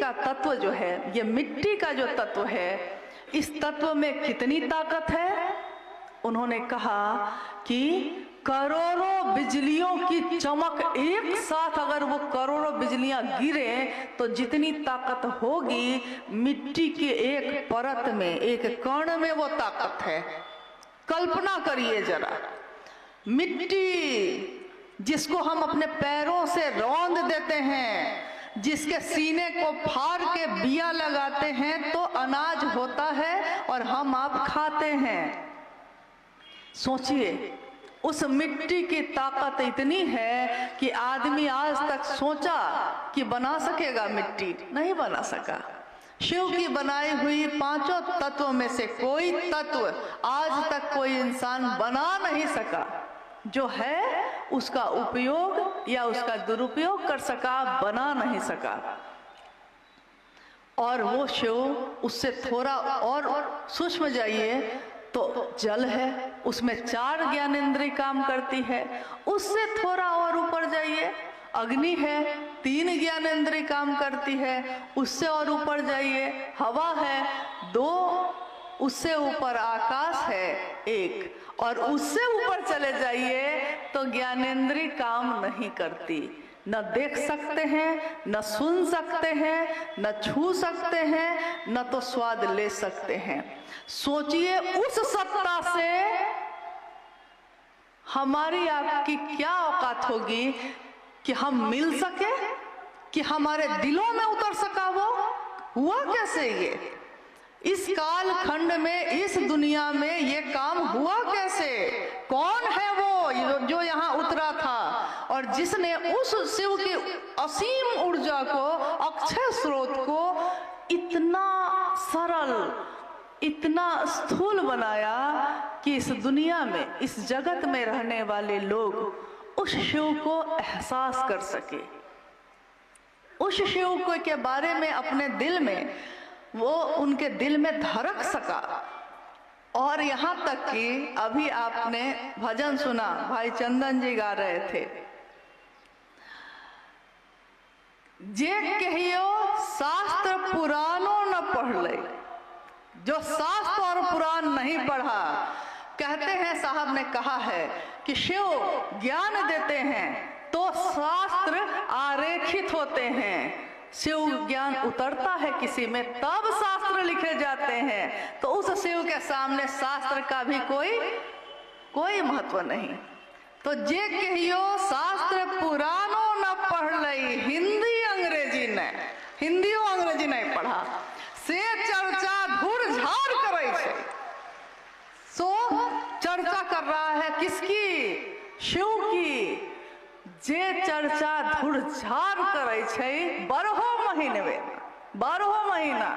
का तत्व जो है, ये मिट्टी का जो तत्व है, इस तत्व में कितनी ताकत है? उन्होंने कहा कि करोड़ों बिजलियों की चमक एक साथ अगर वो करोड़ों बिजलियां गिरे तो जितनी ताकत होगी मिट्टी के एक परत में, एक कण में वो ताकत है। कल्पना करिए जरा, मिट्टी जिसको हम अपने पैरों से रौंद देते हैं, जिसके सीने को फाड़ के बिया लगाते हैं तो अनाज होता है और हम आप खाते हैं। सोचिए, उस मिट्टी की ताकत इतनी है कि आदमी आज तक सोचा कि बना सकेगा, मिट्टी नहीं बना सका। शिव की बनाई हुई पांचों तत्वों में से कोई तत्व आज तक कोई इंसान बना नहीं सका जो है उसका उपयोग या उसका दुरुपयोग कर सका, बना नहीं सका। और वो शिव, उससे थोड़ा और सूक्ष्म जाइए तो जल है, उसमें 4 ज्ञानेंद्रिय काम करती है। उससे थोड़ा और ऊपर जाइए, अग्नि है, 3 ज्ञानेंद्रिय काम करती है। उससे और ऊपर जाइए, हवा है 2, उससे ऊपर आकाश है 1, और उससे ऊपर चले जाइए तो ज्ञानेंद्रिय काम नहीं करती। न देख सकते हैं, न सुन सकते हैं, न छू सकते हैं, न तो स्वाद ले सकते हैं। सोचिए, उस सत्ता से हमारी आपकी क्या औकात होगी कि हम मिल सके, कि हमारे दिलों में उतर सका। वो हुआ कैसे? ये इस काल खंड में, इस दुनिया में ये काम हुआ कैसे? कौन है वो जो यहाँ उतरा था और जिसने उस शिव की असीम ऊर्जा को, अक्षय स्रोत को इतना सरल, इतना स्थूल बनाया कि इस दुनिया में, इस जगत में रहने वाले लोग उस शिव को एहसास कर सके, उस शिव को के बारे में अपने दिल में, वो उनके दिल में धड़क सका। और यहाँ तक कि अभी आपने भजन सुना, भाई चंदन जी गा रहे थे, जे कहियो शास्त्र पुराणों न पढ़ ले। जो शास्त्र और पुराण नहीं पढ़ा, कहते हैं, साहब ने कहा है कि शिव ज्ञान देते हैं तो शास्त्र आरेखित होते हैं। शिव ज्ञान उतरता है किसी में तब शास्त्र लिखे जाते हैं। तो उस शिव के सामने शास्त्र का भी कोई महत्व नहीं। तो जे कहियो शास्त्र पुराणों न पढ़ लई, हिंदी अंग्रेजी नहीं पढ़ा, से चर्चा धूर झाड़ करे छे। सो चर्चा कर रहा है किसकी? शिव की। जे चर्चा धूर झाड़ करे छे, 12 महीना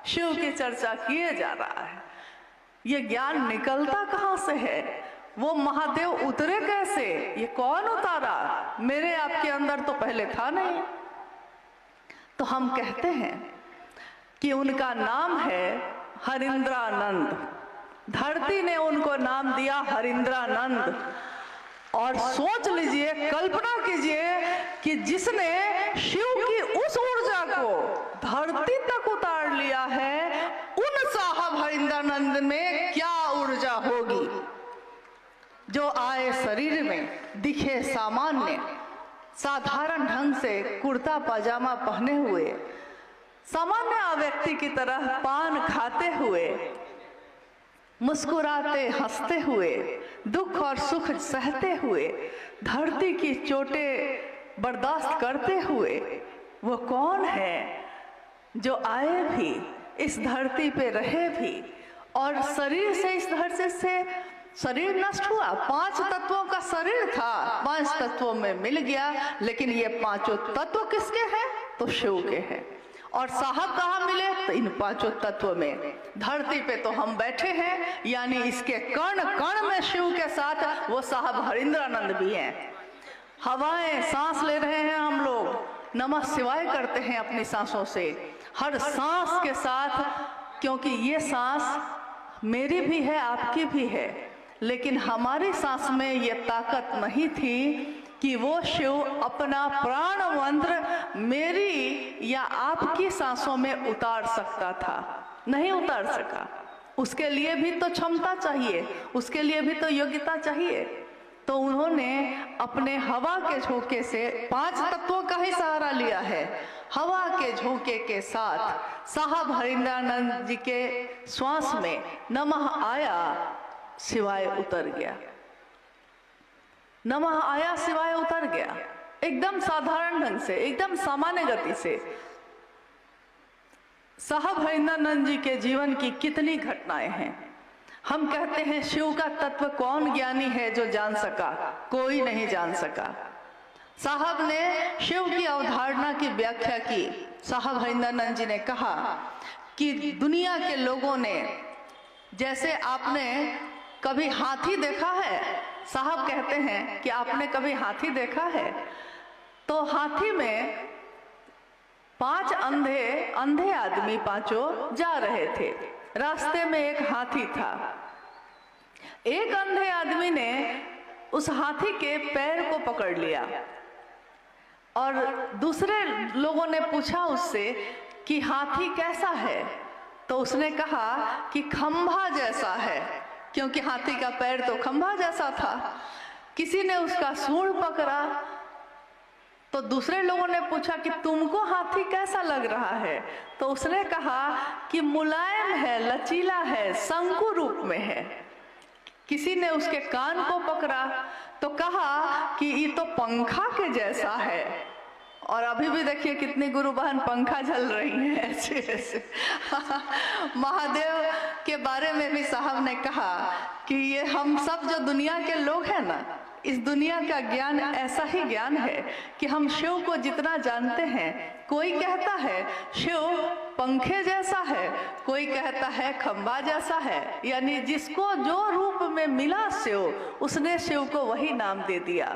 शिव की चर्चा किए जा रहा है। ये ज्ञान निकलता कहाँ से है? वो महादेव उतरे कैसे? ये कौन उतारा? मेरे आपके अंदर तो पहले था नहीं। तो हम कहते हैं कि उनका नाम है हरिंद्रानंद। धरती ने उनको नाम दिया हरिंद्रानंद। और सोच लीजिए, कल्पना कीजिए कि जिसने शिव की उस ऊर्जा को धरती तक उतार लिया है, उन साहब हरिंद्रानंद में क्या ऊर्जा होगी? जो आए शरीर में, दिखे सामान्य, साधारण ढंग से कुर्ता पजामा पहने हुए, सामान्य व्यक्ति की तरह पान खाते हुए, मुस्कुराते हंसते हुए, दुख और सुख सहते हुए, धरती की चोटें बर्दाश्त करते हुए, वो कौन है जो आए भी, इस धरती पे रहे भी, और शरीर से, इस धरती से शरीर नष्ट हुआ। 5 तत्वों का शरीर था, 5 तत्वों में मिल गया, लेकिन ये 5 तत्व किसके हैं? तो शिव के हैं। और साहब कहाँ मिले? तो इन 5 तत्व में। धरती पे तो हम बैठे हैं, यानी इसके कण कण में शिव के साथ वो साहब हरिंद्रानंद भी हैं। हवाएं सांस ले रहे हैं हम लोग, नमः शिवाय करते हैं अपनी सांसों से, हर सांस के साथ, क्योंकि ये सांस मेरी भी है, आपकी भी है, लेकिन हमारी सांस में ये ताकत नहीं थी कि वो शिव अपना प्राण मंत्र मेरी या आपकी सांसों में उतार सकता था, नहीं उतार सका। उसके लिए भी तो क्षमता चाहिए, उसके लिए भी तो योग्यता चाहिए। तो उन्होंने अपने हवा के झोंके से 5 तत्वों का ही सहारा लिया है। हवा के झोंके के साथ साहब हरिंद्रानंद जी के श्वास में नमः आया शिवाय उतर गया, नमः आया शिवाय उतर गया, एकदम साधारण ढंग से, एकदम सामान्य गति से। साहब हरिंद्रानंद जी के जीवन की कितनी घटनाएं हैं। हम कहते हैं शिव का तत्व कौन ज्ञानी है जो जान सका, कोई नहीं जान सका। साहब ने शिव की अवधारणा की व्याख्या की। साहब हरिंद्रानंद जी ने कहा कि दुनिया के लोगों ने, जैसे आपने कभी हाथी देखा है, साहब कहते हैं कि आपने कभी हाथी देखा है, तो हाथी में 5 अंधे आदमी पांचों जा रहे थे। रास्ते में एक हाथी था। एक अंधे आदमी ने उस हाथी के पैर को पकड़ लिया और दूसरे लोगों ने पूछा उससे कि हाथी कैसा है, तो उसने कहा कि खंभा जैसा है, क्योंकि हाथी का पैर तो खंभा जैसा था। किसी ने उसका सूंड पकड़ा, तो दूसरे लोगों ने पूछा कि तुमको हाथी कैसा लग रहा है, तो उसने कहा कि मुलायम है, लचीला है, शंकु रूप में है। किसी ने उसके कान को पकड़ा तो कहा कि ये तो पंखा के जैसा है। और अभी भी देखिए कितनी गुरु बहन पंखा झल रही हैं ऐसे ऐसे। महादेव के बारे में भी साहब ने कहा कि ये हम सब जो दुनिया के लोग हैं ना, इस दुनिया का ज्ञान ऐसा ही ज्ञान है कि हम शिव को जितना जानते हैं, कोई कहता है शिव पंखे जैसा है, कोई कहता है खंभा जैसा है, यानी जिसको जो रूप में मिला शिव, उसने शिव को वही नाम दे दिया।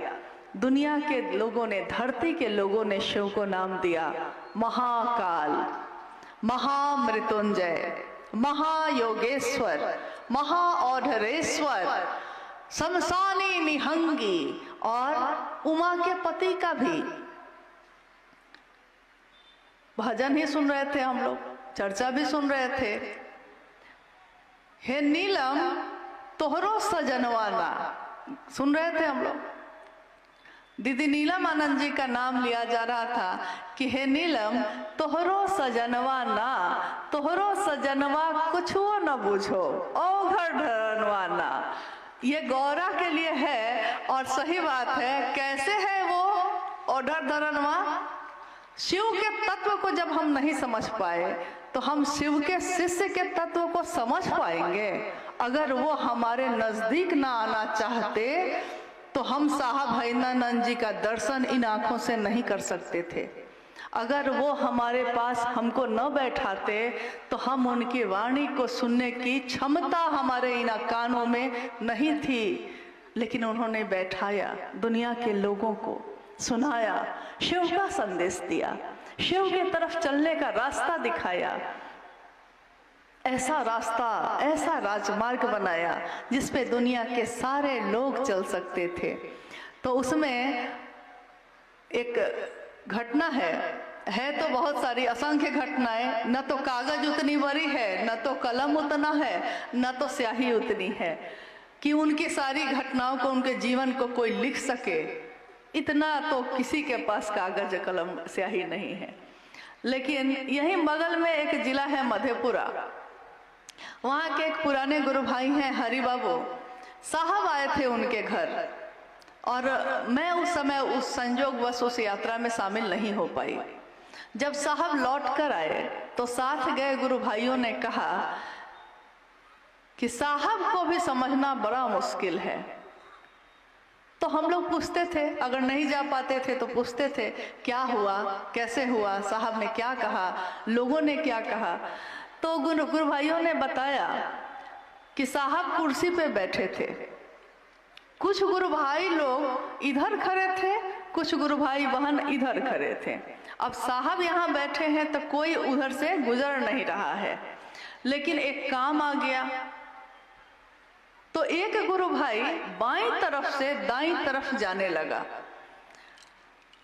दुनिया के लोगों ने, धरती के लोगों ने शिव को नाम दिया महाकाल, महामृत्युंजय, महायोगेश्वर, महाऔढ़रेश्वर, शमशानी निहंगी और उमा के पति का भी भजन ही सुन रहे थे हम लोग, चर्चा भी सुन रहे थे। हे नीलम तोहरो सजनवाना, सुन रहे थे हम लोग। दीदी नीलम आनंद जी का नाम लिया जा रहा था कि हे नीलम तोहरो सजनवा ना, तोहरो सजनवा कुछो न बुझो, औघड़ ढरनवा ना। ये गौरा के लिए है और सही बात है। कैसे है वो औढ़ड़ धरनवा? शिव के तत्व को जब हम नहीं समझ पाए तो हम शिव के शिष्य के तत्व को समझ पाएंगे? अगर वो हमारे नजदीक ना आना चाहते तो हम साहब हरिंद्रानंद जी का दर्शन इन आंखों से नहीं कर सकते थे। अगर वो हमारे पास हमको न बैठाते तो हम उनकी वाणी को सुनने की क्षमता हमारे इन कानों में नहीं थी। लेकिन उन्होंने बैठाया, दुनिया के लोगों को सुनाया, शिव का संदेश दिया, शिव की तरफ चलने का रास्ता दिखाया। ऐसा रास्ता, ऐसा राजमार्ग बनाया जिस पे दुनिया के सारे लोग चल सकते थे। तो उसमें एक घटना है तो बहुत सारी, असंख्य घटनाएं, न तो कागज उतनी बड़ी है, न तो कलम उतना है, न तो स्याही उतनी है कि उनकी सारी घटनाओं को, उनके जीवन को कोई लिख सके। इतना तो किसी के पास कागज कलम स्याही नहीं है। लेकिन यही बगल में एक जिला है मधेपुरा, वहाँ के एक पुराने गुरु भाई हैं हरि बाबू साहब, आए थे उनके घर और मैं उस समय उस संयोगवश उस यात्रा में शामिल नहीं हो पाई। जब साहब लौट कर आए तो साथ गए गुरु भाइयों ने कहा कि साहब को भी समझना बड़ा मुश्किल है। तो हम लोग पूछते थे, अगर नहीं जा पाते थे तो पूछते थे क्या हुआ, कैसे हुआ, साहब ने क्या कहा, लोगों ने क्या कहा। तो गुरु भाइयों ने बताया कि साहब कुर्सी पे बैठे थे, कुछ गुरु भाई लोग इधर खड़े थे, कुछ गुरु भाई बहन इधर खड़े थे। अब साहब यहाँ बैठे हैं तो कोई उधर से गुजर नहीं रहा है, लेकिन एक काम आ गया। तो एक गुरु भाई बाईं तरफ से दाईं तरफ जाने लगा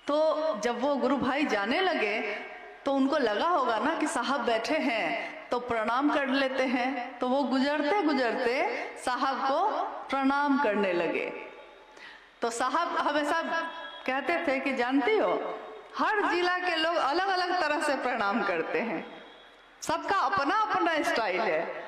तो जब वो गुरु भाई जाने लगे तो उनको लगा होगा ना कि साहब बैठे हैं तो प्रणाम कर लेते हैं, तो वो गुजरते गुजरते साहब को प्रणाम करने लगे। तो साहब हमेशा कहते थे कि जानती हो, हर जिला के लोग अलग अलग तरह से प्रणाम करते हैं, सबका अपना अपना स्टाइल है।